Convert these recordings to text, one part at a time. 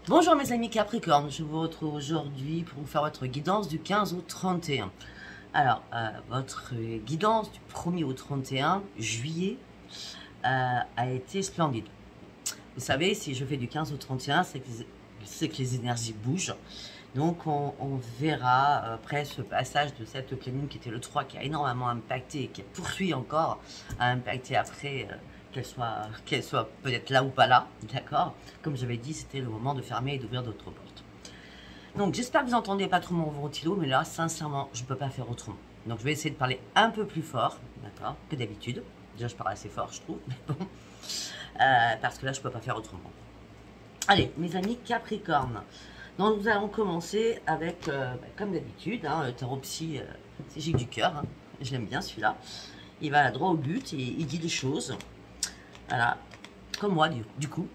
Bonjour mes amis Capricorne, je vous retrouve aujourd'hui pour vous faire votre guidance du 15 au 31. Alors, votre guidance du 1er au 31 juillet a été splendide. Vous savez, si je fais du 15 au 31, c'est que les énergies bougent. Donc on verra après ce passage de cette pleine lune qui était le 3, qui a énormément impacté et qui poursuit encore à impacter après, qu'elle soit peut-être là ou pas là, d'accord. Comme j'avais dit, c'était le moment de fermer et d'ouvrir d'autres portes. Donc j'espère que vous n'entendez pas trop mon ventilo, mais là, sincèrement, je ne peux pas faire autrement. Donc je vais essayer de parler un peu plus fort, d'accord, que d'habitude. Déjà, je parle assez fort, je trouve, mais bon, parce que là, je ne peux pas faire autrement. Allez, mes amis Capricorne. Donc nous allons commencer avec, comme d'habitude, hein, le tarot psy, c'est Gigue du cœur, hein, je l'aime bien celui-là. Il va droit au but et il dit des choses, voilà, comme moi du coup.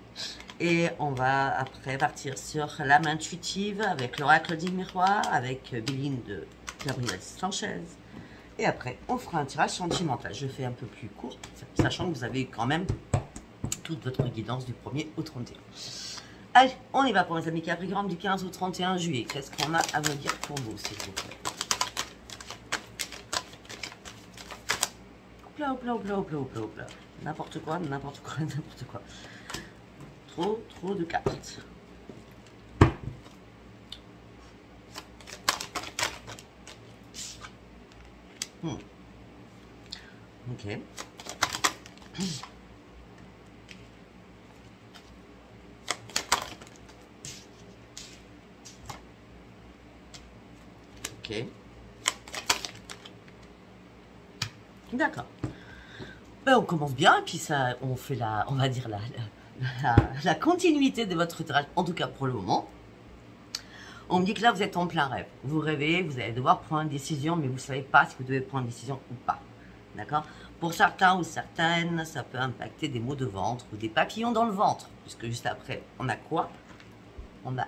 Et on va après partir sur l'âme intuitive avec l'oracle du miroir, avec Béline de Gabriel Sanchez. Et après, on fera un tirage sentimental. Je fais un peu plus court, sachant que vous avez quand même toute votre guidance du 1er au 31. Allez, on y va pour les amis Capricorne du 15 au 31 juillet. Qu'est-ce qu'on a à me dire pour vous, s'il vous plaît? Hopla, hopla, hopla, hopla, hopla, hopla. N'importe quoi, n'importe quoi, n'importe quoi. Trop de cartes. Ok. Ok. D'accord. Ben, on commence bien, et puis ça, on fait on va dire la continuité de votre tirage, en tout cas pour le moment. On me dit que là, vous êtes en plein rêve. Vous rêvez, vous allez devoir prendre une décision, mais vous ne savez pas si vous devez prendre une décision ou pas. D'accord? Pour certains ou certaines, ça peut impacter des maux de ventre ou des papillons dans le ventre. Puisque juste après, on a quoi? On a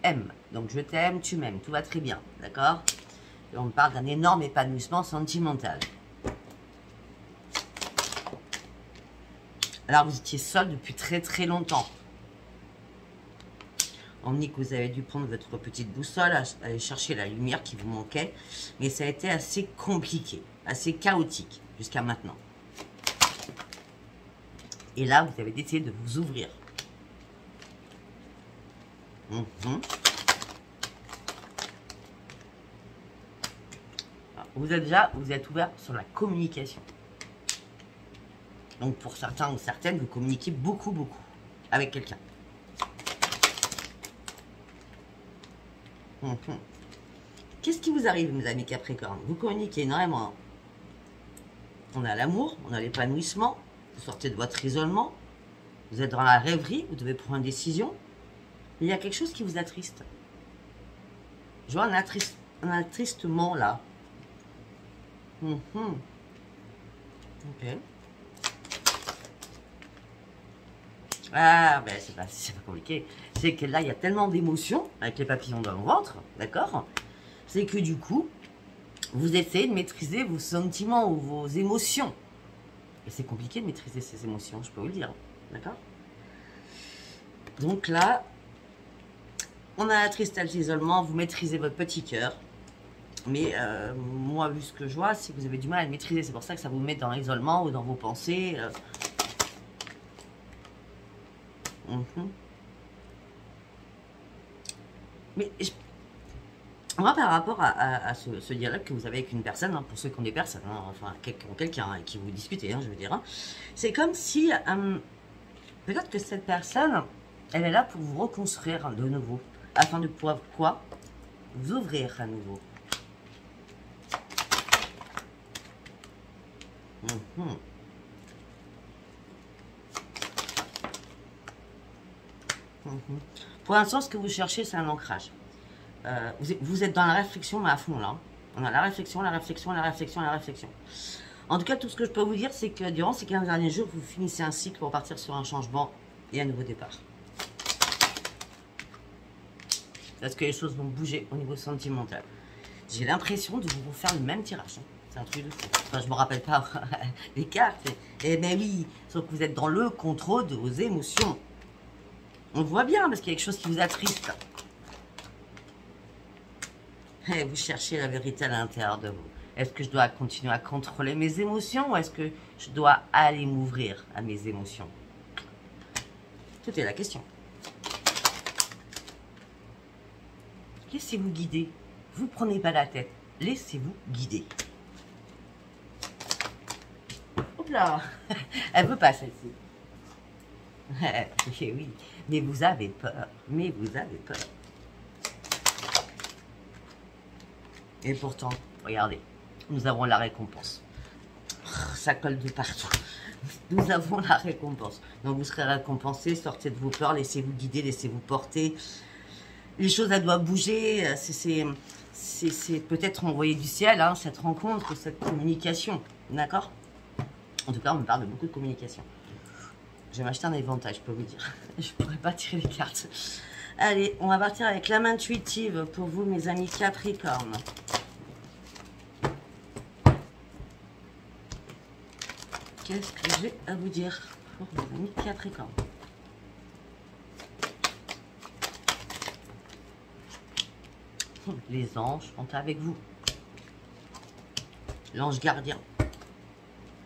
M. Donc, je t'aime, tu m'aimes. Tout va très bien. D'accord? Et on parle d'un énorme épanouissement sentimental. Alors, vous étiez seul depuis très longtemps. On dit que vous avez dû prendre votre petite boussole, aller chercher la lumière qui vous manquait. Mais ça a été assez compliqué, assez chaotique jusqu'à maintenant. Et là, vous avez décidé de vous ouvrir. Vous êtes ouvert sur la communication. Donc pour certains ou certaines, vous communiquez beaucoup avec quelqu'un. Qu'est-ce qui vous arrive, mes amis Capricorne? Vous communiquez énormément. On a l'amour, on a l'épanouissement, vous sortez de votre isolement, vous êtes dans la rêverie, vous devez prendre une décision. Mais il y a quelque chose qui vous attriste. Je vois un attristement là. Ok. Ah, ben c'est pas compliqué. C'est que là, il y a tellement d'émotions avec les papillons dans le ventre, d'accord? C'est que du coup, vous essayez de maîtriser vos sentiments ou vos émotions. Et c'est compliqué de maîtriser ces émotions, je peux vous le dire, d'accord? Donc là, on a la tristesse, l'isolement, vous maîtrisez votre petit cœur. Mais moi, vu ce que je vois, c'est que vous avez du mal à le maîtriser. C'est pour ça que ça vous met dans l'isolement ou dans vos pensées. Mais moi, par rapport à ce dialogue que vous avez avec une personne, hein, pour ceux qui ont des personnes, hein, enfin quelqu'un avec qui vous discutez, hein, je veux dire, hein, c'est comme si peut-être que cette personne, elle est là pour vous reconstruire de nouveau, afin de pouvoir quoi? Vous ouvrir à nouveau. Pour l'instant, ce que vous cherchez, c'est un ancrage. Vous êtes dans la réflexion, mais à fond là. On a la réflexion, la réflexion, la réflexion, la réflexion. En tout cas, tout ce que je peux vous dire, c'est que durant ces 15 derniers jours, vous finissez un cycle pour partir sur un changement et un nouveau départ. Parce que les choses vont bouger au niveau sentimental. J'ai l'impression de vous refaire le même tirage. Hein. C'est un truc de fou. Enfin, je me rappelle pas les cartes. Eh bien oui, sauf que vous êtes dans le contrôle de vos émotions. On voit bien, parce qu'il y a quelque chose qui vous attriste. Et vous cherchez la vérité à l'intérieur de vous. Est-ce que je dois continuer à contrôler mes émotions ou est-ce que je dois aller m'ouvrir à mes émotions? C'était la question. Laissez-vous guider. Vous prenez pas la tête. Laissez-vous guider. Hop là. Elle veut pas celle-ci. Eh oui. Mais vous avez peur. Mais vous avez peur. Et pourtant, regardez. Nous avons la récompense. Ça colle de partout. Nous avons la récompense. Donc vous serez récompensé. Sortez de vos peurs. Laissez-vous guider. Laissez-vous porter. Les choses, elles doivent bouger. C'est peut-être envoyé du ciel, hein, cette rencontre, cette communication. D'accord? En tout cas, on me parle de beaucoup de communication. Je vais m'acheter un éventail, je peux vous dire. Je ne pourrais pas tirer les cartes. Allez, on va partir avec l'âme intuitive pour vous, mes amis Capricorne. Qu'est-ce que j'ai à vous dire pour mes amis Capricorne? Les anges sont avec vous. L'ange gardien.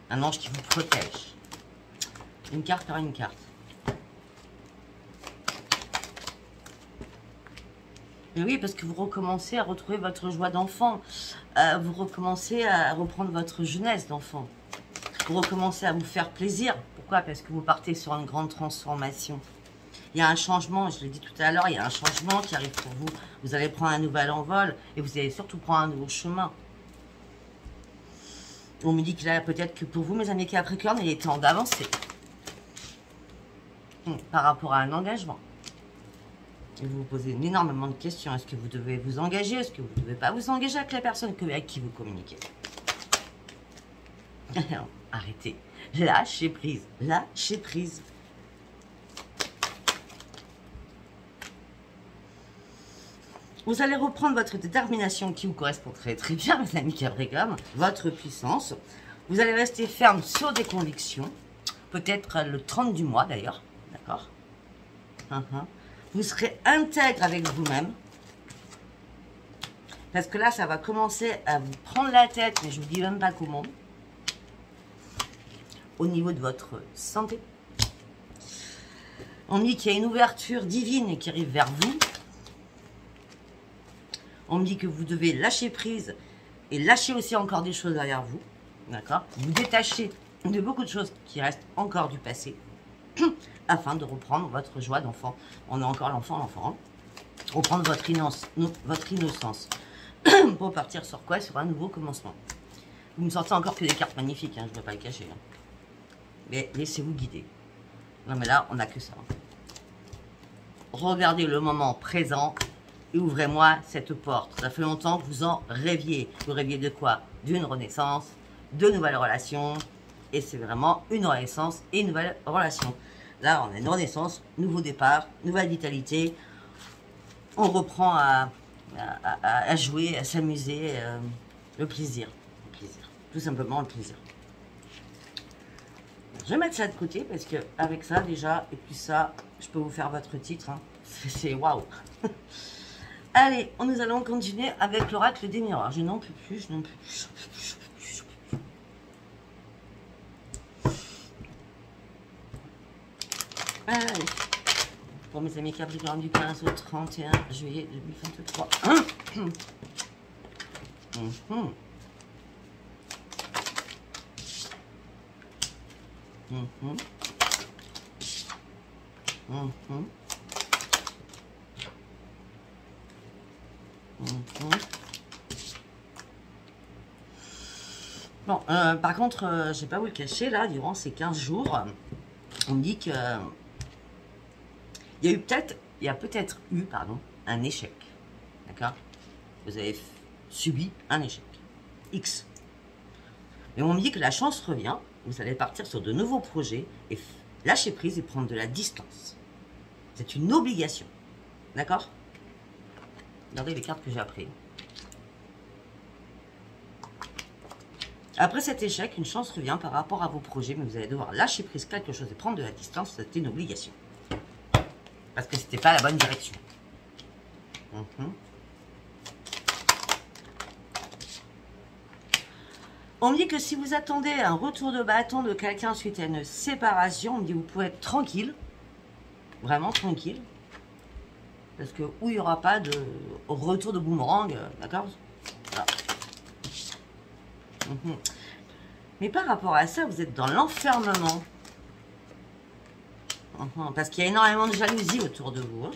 Un ange qui vous protège. Une carte par une carte. Et oui, parce que vous recommencez à retrouver votre joie d'enfant. Vous recommencez à reprendre votre jeunesse d'enfant. Vous recommencez à vous faire plaisir. Pourquoi? Parce que vous partez sur une grande transformation. Il y a un changement, je l'ai dit tout à l'heure, il y a un changement qui arrive pour vous. Vous allez prendre un nouvel envol et vous allez surtout prendre un nouveau chemin. On me dit que là, peut-être que pour vous, mes amis Capricorne, il est temps d'avancer. Par rapport à un engagement. Et vous vous posez énormément de questions. Est-ce que vous devez vous engager? Est-ce que vous ne devez pas vous engager avec la personne avec qui vous communiquez? Arrêtez. Lâchez prise. Lâchez prise. Vous allez reprendre votre détermination qui vous correspond très très bien, mes amis Capricorne, votre puissance. Vous allez rester ferme sur des convictions, peut-être le 30 du mois d'ailleurs, d'accord? Vous serez intègre avec vous-même, parce que là, ça va commencer à vous prendre la tête, mais je ne vous dis même pas comment. Au niveau de votre santé. On me dit qu'il y a une ouverture divine qui arrive vers vous. On me dit que vous devez lâcher prise et lâcher aussi encore des choses derrière vous. D'accord? Vous détachez de beaucoup de choses qui restent encore du passé afin de reprendre votre joie d'enfant. On a encore l'enfant. Reprendre votre innocence. Pour partir sur quoi? Sur un nouveau commencement. Vous me sortez encore que des cartes magnifiques, hein, je ne vais pas le cacher. Hein. Mais laissez-vous guider. Non mais là, on n'a que ça. Regardez le moment présent. Et ouvrez-moi cette porte. Ça fait longtemps que vous en rêviez. Vous rêviez de quoi? D'une renaissance, de nouvelles relations. Et c'est vraiment une renaissance et une nouvelle relation. Là, on a une renaissance, nouveau départ, nouvelle vitalité. On reprend à jouer, à s'amuser. Le plaisir. Le plaisir. Tout simplement le plaisir. Je vais mettre ça de côté parce que avec ça déjà, et puis ça, je peux vous faire votre titre. Hein. C'est waouh. Allez, nous allons continuer avec l'oracle des miroirs. Je n'en peux plus, je n'en peux plus. Allez, pour mes amis Capricorne du 15 au 31 juillet 2023. Bon, par contre, je ne vais pas vous le cacher, là, durant ces 15 jours, on me dit que il y a peut-être eu un échec. D'accord? Vous avez subi un échec. X. Mais on me dit que la chance revient, vous allez partir sur de nouveaux projets et lâcher prise et prendre de la distance. C'est une obligation. D'accord? Regardez les cartes que j'ai apprises. Après cet échec, une chance revient par rapport à vos projets, mais vous allez devoir lâcher prise quelque chose et prendre de la distance, c'est une obligation. Parce que c'était pas la bonne direction. On me dit que si vous attendez un retour de bâton de quelqu'un suite à une séparation, on me dit que vous pouvez être tranquille. Vraiment tranquille. Parce que où il n'y aura pas de retour de boomerang, d'accord? Voilà. Mais par rapport à ça, vous êtes dans l'enfermement. Parce qu'il y a énormément de jalousie autour de vous.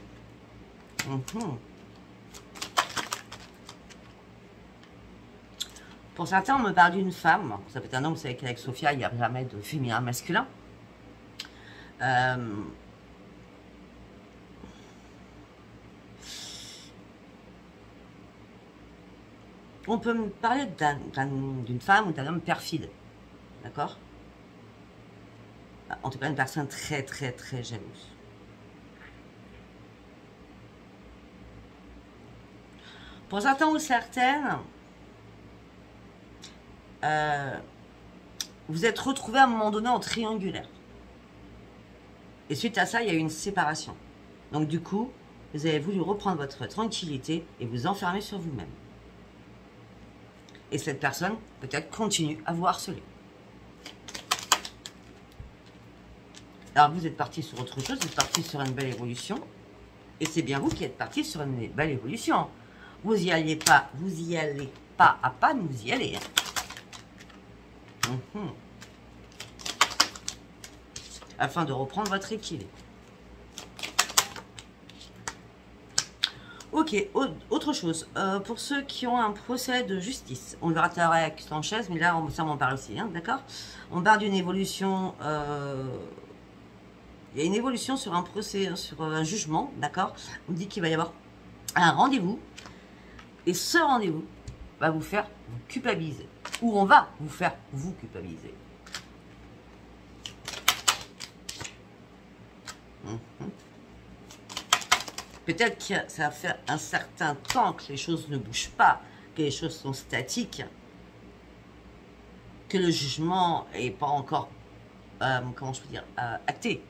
Pour certains, on me parle d'une femme. Ça peut être un homme, vous savez qu'avec Sophia, il n'y a jamais de féminin masculin. On peut me parler d'une femme ou d'un homme perfide. D'accord? En tout cas, une personne très, très, très jalouse. Pour certains ou certaines, vous êtes retrouvés à un moment donné en triangulaire. Et suite à ça, il y a eu une séparation. Donc du coup, vous avez voulu reprendre votre tranquillité et vous enfermer sur vous-même. Et cette personne, peut-être, continue à vous harceler. Alors vous êtes parti sur autre chose, vous êtes parti sur une belle évolution. Et c'est bien vous qui êtes parti sur une belle évolution. Vous y allez pas à pas, mais vous y allez. Afin de reprendre votre équilibre. Ok, autre chose. Pour ceux qui ont un procès de justice, on le verra tout à l'heure avec Sanchez, mais là, ça m'en parle aussi, hein, d'accord? On parle d'une évolution... il y a une évolution sur un procès, sur un jugement, d'accord? On dit qu'il va y avoir un rendez-vous, et ce rendez-vous va vous faire vous culpabiliser. Ou on va vous faire vous culpabiliser. Peut-être que ça va faire un certain temps que les choses ne bougent pas, que les choses sont statiques, que le jugement n'est pas encore, comment je peux dire, acté.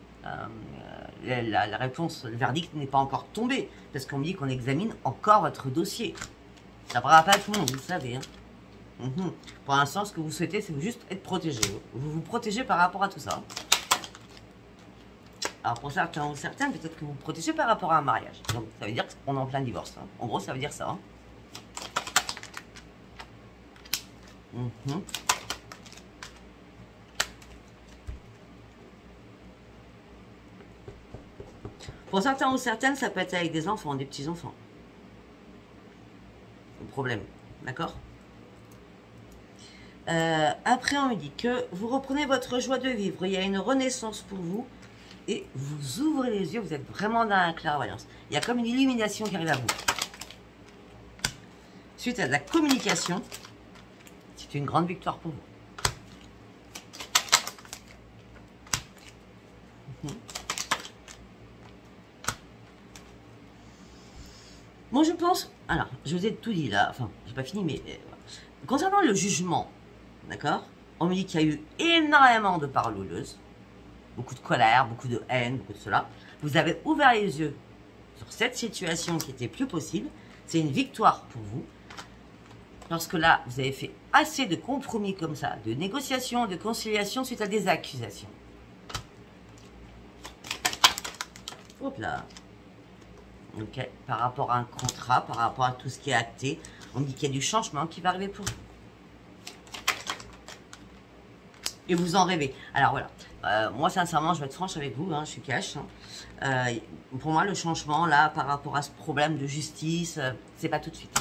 La réponse, le verdict n'est pas encore tombé, parce qu'on me dit qu'on examine encore votre dossier. Ça ne parlera pas à tout le monde, vous le savez. Hein. Pour l'instant, ce que vous souhaitez, c'est juste être protégé. Vous vous protégez par rapport à tout ça. Alors pour certains ou certaines, peut-être que vous vous protégez par rapport à un mariage. Donc ça veut dire qu'on est en plein divorce. Hein. En gros, ça veut dire ça. Hein. Pour certains ou certaines, ça peut être avec des enfants, des petits-enfants. Le problème, d'accord? Après, on me dit que vous reprenez votre joie de vivre. Il y a une renaissance pour vous. Et vous ouvrez les yeux, vous êtes vraiment dans la clairvoyance. Il y a comme une illumination qui arrive à vous. Suite à de la communication, c'est une grande victoire pour vous. Moi, je pense... Alors, je vous ai tout dit là. Enfin, j'ai pas fini, mais... concernant le jugement, d'accord? On me dit qu'il y a eu énormément de paroleuses. Beaucoup de colère, beaucoup de haine, beaucoup de cela. Vous avez ouvert les yeux sur cette situation qui était plus possible. C'est une victoire pour vous. Lorsque là, vous avez fait assez de compromis comme ça, de négociations, de conciliation suite à des accusations. Hop là. Ok, par rapport à un contrat, par rapport à tout ce qui est acté, on dit qu'il y a du changement qui va arriver pour vous. Et vous en rêvez. Alors voilà. Moi, sincèrement, je vais être franche avec vous, hein, je suis cash. Hein. Pour moi, le changement, là, par rapport à ce problème de justice, c'est pas tout de suite.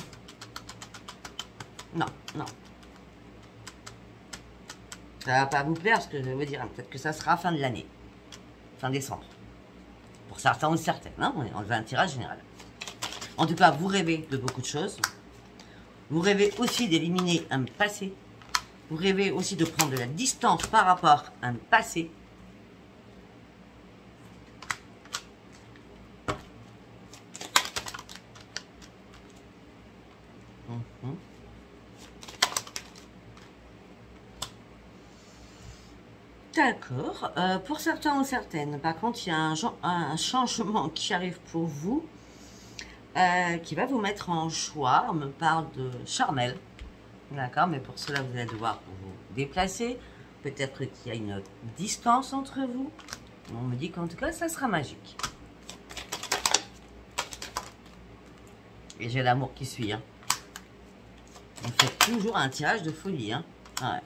Non, non. Ça va pas vous plaire, ce que je veux dire. Hein. Peut-être que ça sera fin de l'année. Fin décembre. Pour certains ou certaines. Hein, on fait un tirage général. En tout cas, vous rêvez de beaucoup de choses. Vous rêvez aussi d'éliminer un passé. Vous rêvez aussi de prendre de la distance par rapport à un passé. D'accord. Pour certains ou certaines, par contre, il y a un changement qui arrive pour vous, qui va vous mettre en choix. On me parle de charnel. D'accord, mais pour cela, vous allez devoir vous déplacer. Peut-être qu'il y a une distance entre vous. On me dit qu'en tout cas, ça sera magique. Et j'ai l'amour qui suit. Hein. On fait toujours un tirage de folie. Hein. Ouais.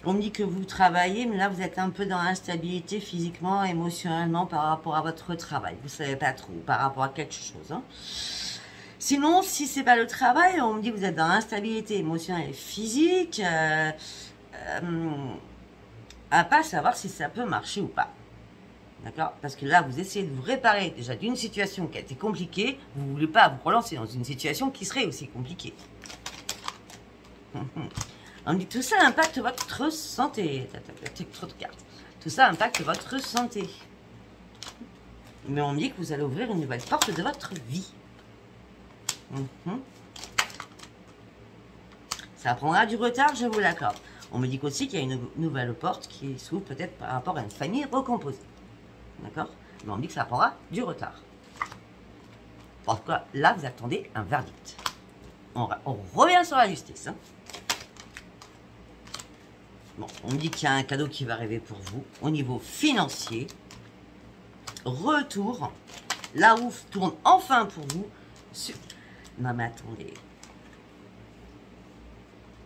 On me dit que vous travaillez, mais là, vous êtes un peu dans l'instabilité physiquement, émotionnellement par rapport à votre travail. Vous ne savez pas trop, par rapport à quelque chose. Hein. Sinon, si ce n'est pas le travail, on me dit que vous êtes dans l'instabilité émotionnelle et physique, à pas savoir si ça peut marcher ou pas. D'accord? Parce que là, vous essayez de vous réparer déjà d'une situation qui a été compliquée, vous ne voulez pas vous relancer dans une situation qui serait aussi compliquée. On dit que tout ça impacte votre santé. Trop de cartes. Tout ça impacte votre santé. Mais on me dit que vous allez ouvrir une nouvelle porte de votre vie. Ça prendra du retard, je vous l'accorde. On me dit aussi qu'il y a une nouvelle porte qui s'ouvre peut-être par rapport à une famille recomposée. D'accord? Mais on me dit que ça prendra du retard. En tout cas, là, vous attendez un verdict. On revient sur la justice. Hein. Bon, on me dit qu'il y a un cadeau qui va arriver pour vous au niveau financier. Retour. La roue tourne enfin pour vous. Non mais attendez.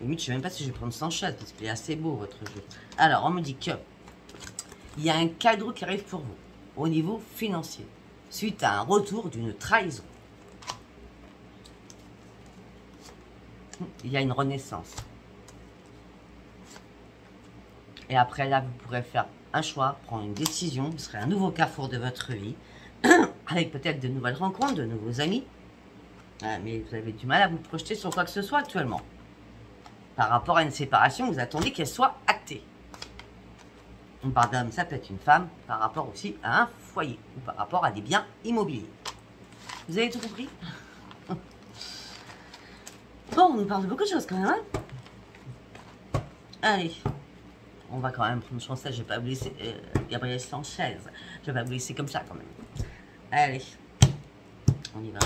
Limite, je ne sais même pas si je vais prendre 100 chats parce qu'il est assez beau votre jeu. Alors, on me dit que il y a un cadeau qui arrive pour vous au niveau financier suite à un retour d'une trahison. Il y a une renaissance. Et après, là, vous pourrez faire un choix, prendre une décision. Ce serait un nouveau carrefour de votre vie. Avec peut-être de nouvelles rencontres, de nouveaux amis. Mais vous avez du mal à vous projeter sur quoi que ce soit actuellement. Par rapport à une séparation, vous attendez qu'elle soit actée. On parle d'homme, ça peut être une femme, par rapport aussi à un foyer. Ou par rapport à des biens immobiliers. Vous avez tout compris? Bon, on nous parle de beaucoup de choses quand même. Hein, allez. On va quand même prendre chance, je ne vais pas vous laisser, Gabriel Sanchez, je ne vais pas vous laisser comme ça quand même. Allez, on y va.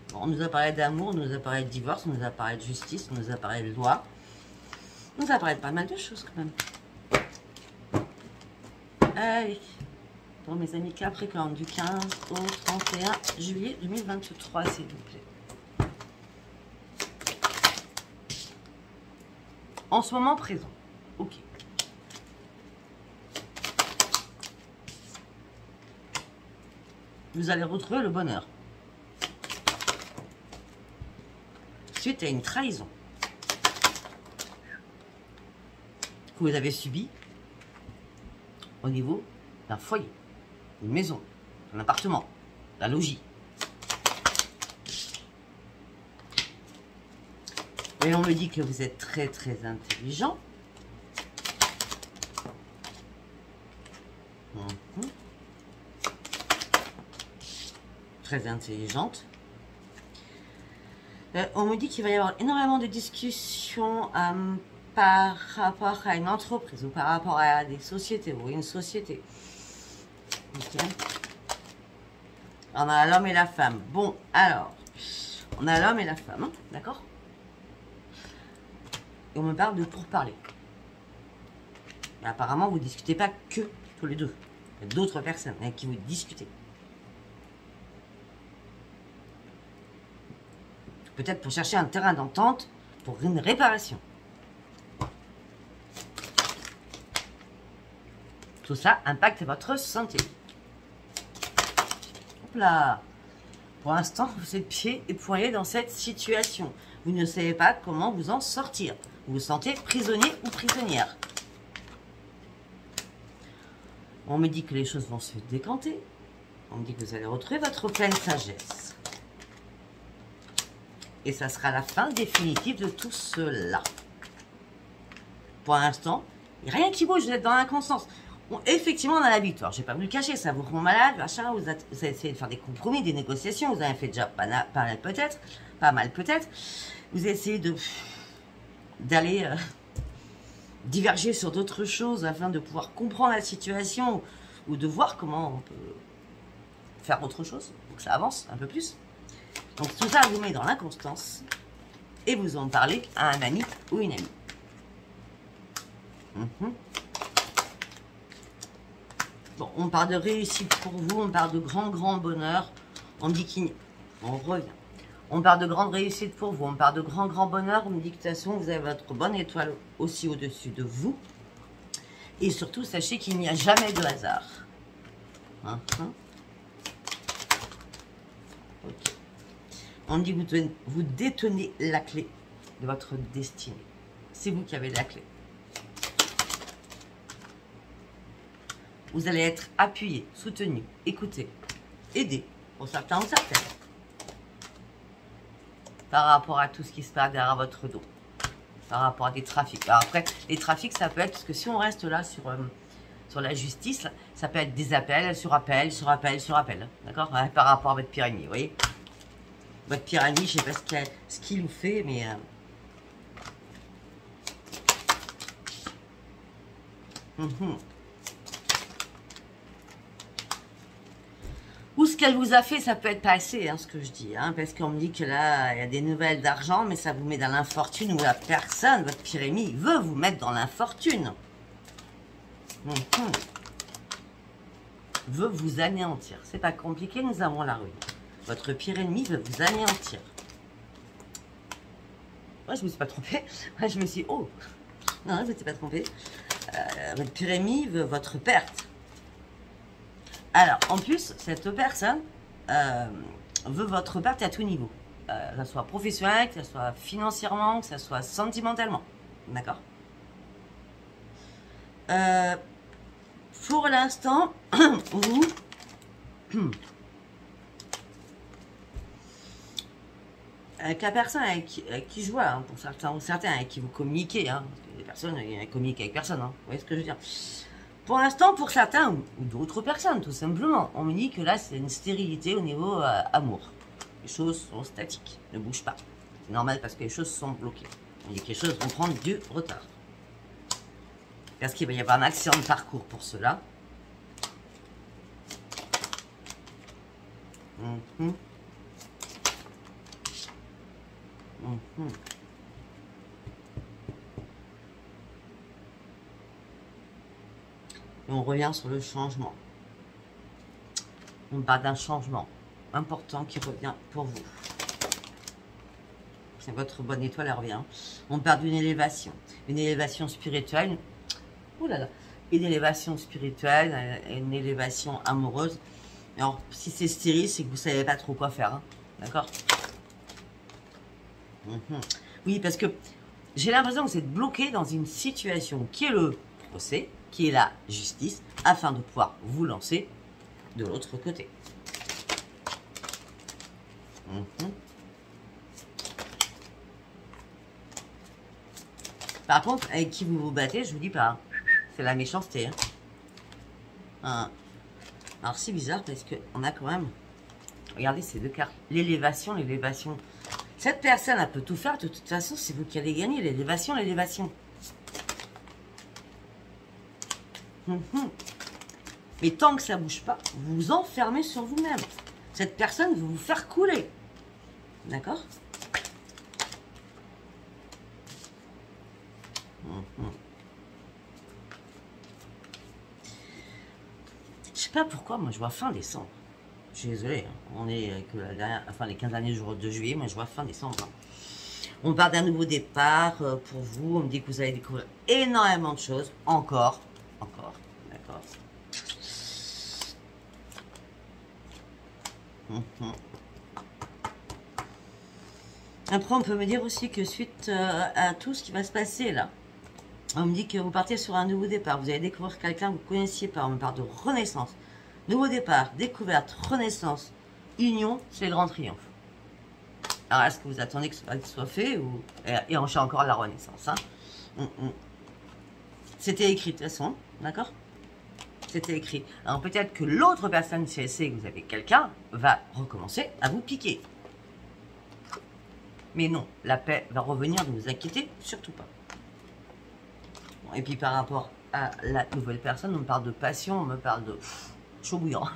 Bon, on nous a parlé d'amour, on nous a parlé de divorce, on nous a parlé de justice, on nous a parlé de loi. On nous a parlé de pas mal de choses quand même. Allez, pour mes amis Capricorne, du 15 au 31 juillet 2023, s'il vous plaît. En ce moment présent. Ok. Vous allez retrouver le bonheur. Suite à une trahison que vous avez subie au niveau d'un foyer, une maison, un appartement, un logis. Et on me dit que vous êtes très très intelligent. Très intelligente. On me dit qu'il va y avoir énormément de discussions par rapport à une entreprise ou par rapport à des sociétés ou une société. Okay. On a l'homme et la femme. Bon, alors, on a l'homme et la femme, hein, d'accord? Et on me parle de pourparler. Mais apparemment, vous ne discutez pas que tous les deux. Il y a d'autres personnes avec qui vous discutez. Peut-être pour chercher un terrain d'entente pour une réparation. Tout ça impacte votre santé. Hop là. Pour l'instant, vous êtes pieds et poignets dans cette situation. Vous ne savez pas comment vous en sortir. Vous vous sentez prisonnier ou prisonnière. On me dit que les choses vont se décanter. On me dit que vous allez retrouver votre pleine sagesse. Et ça sera la fin définitive de tout cela. Pour l'instant, il n'y a rien qui bouge, vous êtes dans l'inconstance. Bon, effectivement, on a la victoire. Je ne vais pas vous le cacher, ça vous rend malade, machin. Vous avez essayé de faire des compromis, des négociations. Vous avez fait déjà pas mal peut-être. vous essayez d'aller diverger sur d'autres choses afin de pouvoir comprendre la situation ou de voir comment on peut faire autre chose pour que ça avance un peu plus. Donc tout ça vous met dans l'inconstance et vous en parlez à un ami ou une amie. Bon, on parle de réussite pour vous, on parle de grand bonheur. On dit qu'il... On revient. On parle de grande réussite pour vous, on parle de grand bonheur. On me dit que de toute façon, vous avez votre bonne étoile aussi au-dessus de vous. Et surtout, sachez qu'il n'y a jamais de hasard. Okay. On me dit que vous détenez la clé de votre destinée. C'est vous qui avez la clé. Vous allez être appuyé, soutenu, écouté, aidé, pour certains ou certaines, par rapport à tout ce qui se passe derrière votre dos, par rapport à des trafics. Alors après, les trafics, ça peut être, parce que si on reste là sur la justice, ça peut être des appels, sur appel, d'accord, par rapport à votre pire ennemi, vous voyez. Votre pire ennemi, je ne sais pas ce qu'il vous fait, mais... Ou ce qu'elle vous a fait, ça peut être pas assez, ce que je dis. Parce qu'on me dit que là, il y a des nouvelles d'argent, mais ça vous met dans l'infortune ou la personne, votre pire ennemi, veut vous mettre dans l'infortune. Veut vous anéantir. C'est pas compliqué, nous avons la ruine. Votre pire ennemi veut vous anéantir. Moi, je me suis pas trompée. Moi, je me suis dit, oh, non, je ne suis pas trompée. Votre pire ennemi veut votre perte. Alors, en plus, cette personne veut votre perte à tout niveau. Que ce soit professionnel, que ce soit financièrement, que ce soit sentimentalement. D'accord? Pour l'instant, vous... avec la personne avec qui je vois, pour certains ou certains, avec qui vous communiquez, parce que les personnes, elles communiquent avec personne, vous voyez ce que je veux dire? Pour l'instant, pour certains ou d'autres personnes, tout simplement, on me dit que là, c'est une stérilité au niveau amour. Les choses sont statiques, ne bougent pas. C'est normal parce que les choses sont bloquées. On dit que les choses vont prendre du retard. Parce qu'il va y avoir un accident de parcours pour cela. Et on revient sur le changement. On parle d'un changement important qui revient pour vous. C'est votre bonne étoile, elle revient. On parle d'une élévation spirituelle. Ouh là là. Une élévation spirituelle, une élévation amoureuse. Alors, si c'est stérile, c'est que vous ne savez pas trop quoi faire. D'accord? Oui, parce que j'ai l'impression que vous êtes bloqué dans une situation qui est le procès, qui est la justice, afin de pouvoir vous lancer de l'autre côté. Par contre, avec qui vous vous battez, je vous dis pas, c'est la méchanceté. Alors c'est bizarre parce qu'on a quand même, regardez ces deux cartes, l'élévation. Cette personne, elle peut tout faire, de toute façon, c'est vous qui allez gagner, l'élévation. Mais tant que ça ne bouge pas, vous vous enfermez sur vous-même. Cette personne veut vous faire couler. D'accord? Je sais pas pourquoi, moi je vois fin décembre. Je suis désolée, on est que la dernière, enfin les 15 derniers jours de juillet, moi je vois fin décembre. On parle d'un nouveau départ pour vous, on me dit que vous allez découvrir énormément de choses, encore, d'accord. Après, on peut me dire aussi que suite à tout ce qui va se passer là, on me dit que vous partez sur un nouveau départ. Vous allez découvrir quelqu'un que vous ne connaissiez pas. On me parle de renaissance. Nouveau départ, découverte, renaissance, union, c'est le grand triomphe. Alors, est-ce que vous attendez que ce soit fait ou... Et on cherche encore la renaissance. C'était écrit de toute façon, d'accord? C'était écrit. Alors, peut-être que l'autre personne, si elle sait que vous avez quelqu'un, va recommencer à vous piquer. Mais non, la paix va revenir, ne vous inquiétez surtout pas. Bon, et puis par rapport à la nouvelle personne, on me parle de passion, on me parle de chaud bouillant.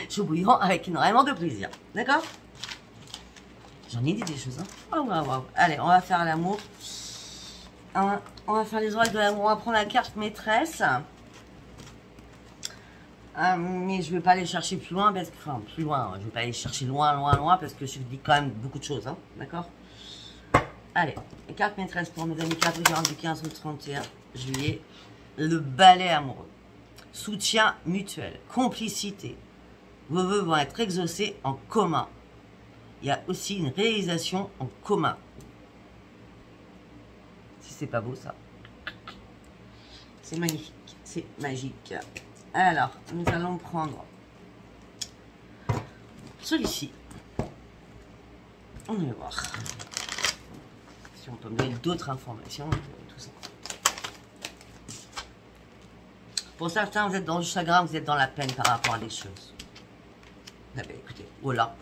Chaud bouillant avec énormément de plaisir. D'accord? J'en ai dit des choses. Hein. Oh, wow. Allez, on va faire l'amour. On va faire les orages de l'amour. On va prendre la carte maîtresse. Mais je ne vais pas aller chercher plus loin, parce que, enfin plus loin, je ne vais pas aller chercher loin, parce que je dis quand même beaucoup de choses, hein, d'accord? Allez, les cartes maîtresses pour mes amis Capricorne du 15 au 31 juillet, le balai amoureux, soutien mutuel, complicité, vos vœux vont être exaucés en commun, il y a aussi une réalisation en commun, si c'est pas beau ça, c'est magnifique, c'est magique. Alors, nous allons prendre celui-ci. On va voir si on peut me donner d'autres informations, tout ça. Pour certains, vous êtes dans le chagrin, vous êtes dans la peine par rapport à des choses. Ah ben, écoutez, voilà.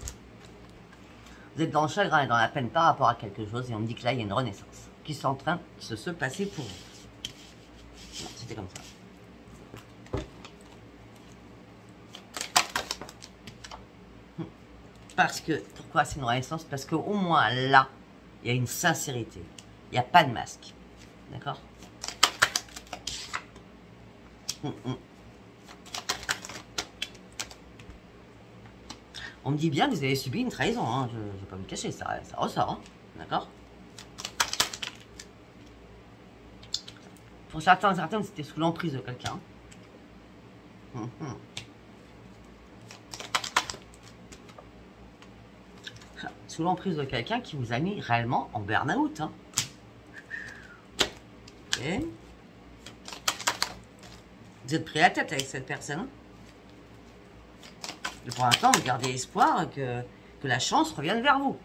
Vous êtes dans le chagrin et dans la peine par rapport à quelque chose, et on me dit que là, il y a une renaissance qui est en train de se passer pour vous. Non, c'était comme ça. Parce que, pourquoi c'est une renaissance? Parce qu'au moins là, il y a une sincérité. Il n'y a pas de masque. D'accord? On me dit bien que vous avez subi une trahison. Hein. Je ne vais pas me cacher, ça ressort. Hein. D'accord? Pour certains, certaines, c'était sous l'emprise de quelqu'un. Sous l'emprise de quelqu'un qui vous a mis réellement en burn-out. Hein. Okay. Vous êtes pris la tête avec cette personne. Hein. Et pour l'instant, vous gardez espoir que la chance revienne vers vous.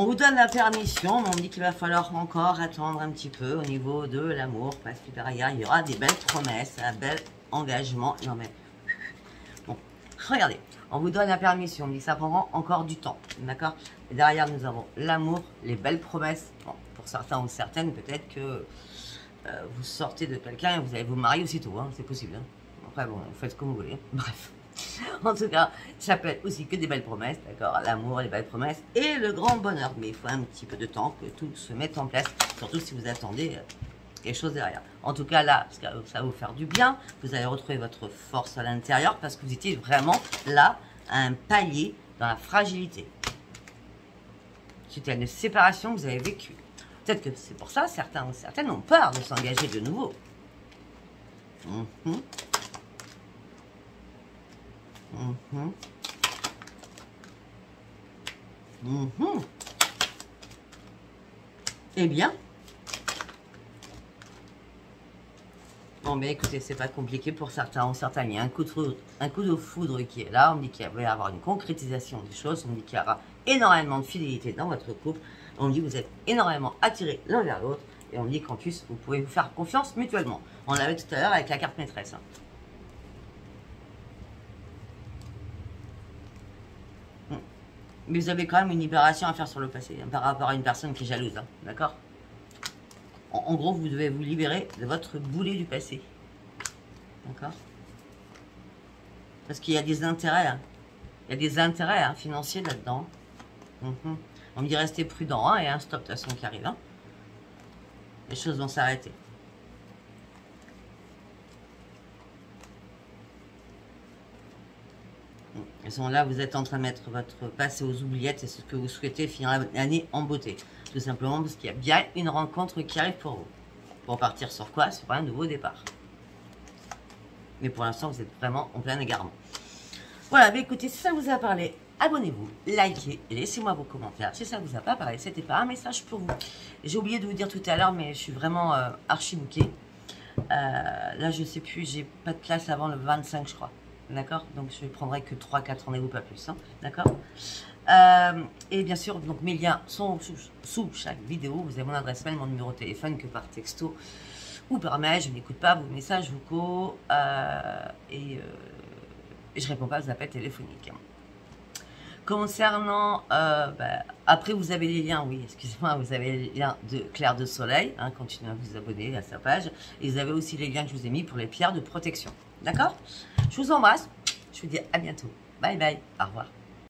On vous donne la permission, mais on dit qu'il va falloir encore attendre un petit peu au niveau de l'amour, parce que derrière, il y aura des belles promesses, un bel engagement. Non mais, bon, regardez, on vous donne la permission, on dit que ça prendra encore du temps, d'accord? Et derrière, nous avons l'amour, les belles promesses. Bon, pour certains ou certaines, peut-être que vous sortez de quelqu'un et vous allez vous marier aussitôt, hein, c'est possible. Hein. Après, bon, vous faites comme vous voulez, bref. En tout cas, ça peut être aussi que des belles promesses, d'accord? L'amour, les belles promesses et le grand bonheur. Mais il faut un petit peu de temps que tout se mette en place, surtout si vous attendez quelque chose derrière. En tout cas, là, ça va vous faire du bien. Vous allez retrouver votre force à l'intérieur parce que vous étiez vraiment là, à un palier dans la fragilité. C'était une séparation que vous avez vécue. Peut-être que c'est pour ça, certains ou certaines ont peur de s'engager de nouveau. Eh bien, bon, mais écoutez, c'est pas compliqué pour certains. Il y a un coup de foudre qui est là. On me dit qu'il va y avoir une concrétisation des choses. On me dit qu'il y aura énormément de fidélité dans votre couple. On me dit que vous êtes énormément attirés l'un vers l'autre. Et on me dit qu'en plus, vous pouvez vous faire confiance mutuellement. On l'avait tout à l'heure avec la carte maîtresse. Hein. Mais vous avez quand même une libération à faire sur le passé, hein, par rapport à une personne qui est jalouse, hein, d'accord? En gros, vous devez vous libérer de votre boulet du passé. D'accord? Parce qu'il y a des intérêts, hein. Il y a des intérêts hein, financiers là-dedans. On me dit restez prudent, hein, et un stop de toute façon qui arrive. Hein. Les choses vont s'arrêter. Ils sont là, vous êtes en train de mettre votre passé aux oubliettes, c'est ce que vous souhaitez finir l'année en beauté. Tout simplement parce qu'il y a bien une rencontre qui arrive pour vous. Pour partir sur quoi? Sur un nouveau départ. Mais pour l'instant, vous êtes vraiment en plein égarement. Voilà, mais écoutez, si ça vous a parlé, abonnez-vous, likez, et laissez-moi vos commentaires. Si ça vous a pas parlé, c'était pas un message pour vous. J'ai oublié de vous dire tout à l'heure, mais je suis vraiment archi bouquée. Là, je sais plus, j'ai pas de place avant le 25, je crois. D'accord? Donc, je ne prendrai que 3-4 rendez-vous, pas plus. Hein, d'accord? Et bien sûr, donc mes liens sont sous chaque vidéo. Vous avez mon adresse mail, mon numéro de téléphone, que par texto ou par mail. Je n'écoute pas vos messages vocaux et je réponds pas aux appels téléphoniques. Concernant, après vous avez les liens, oui, excusez-moi, vous avez les liens de Claire de Soleil, hein, continuez à vous abonner à sa page, et vous avez aussi les liens que je vous ai mis pour les pierres de protection, d'accord? Je vous embrasse, je vous dis à bientôt, bye bye, au revoir.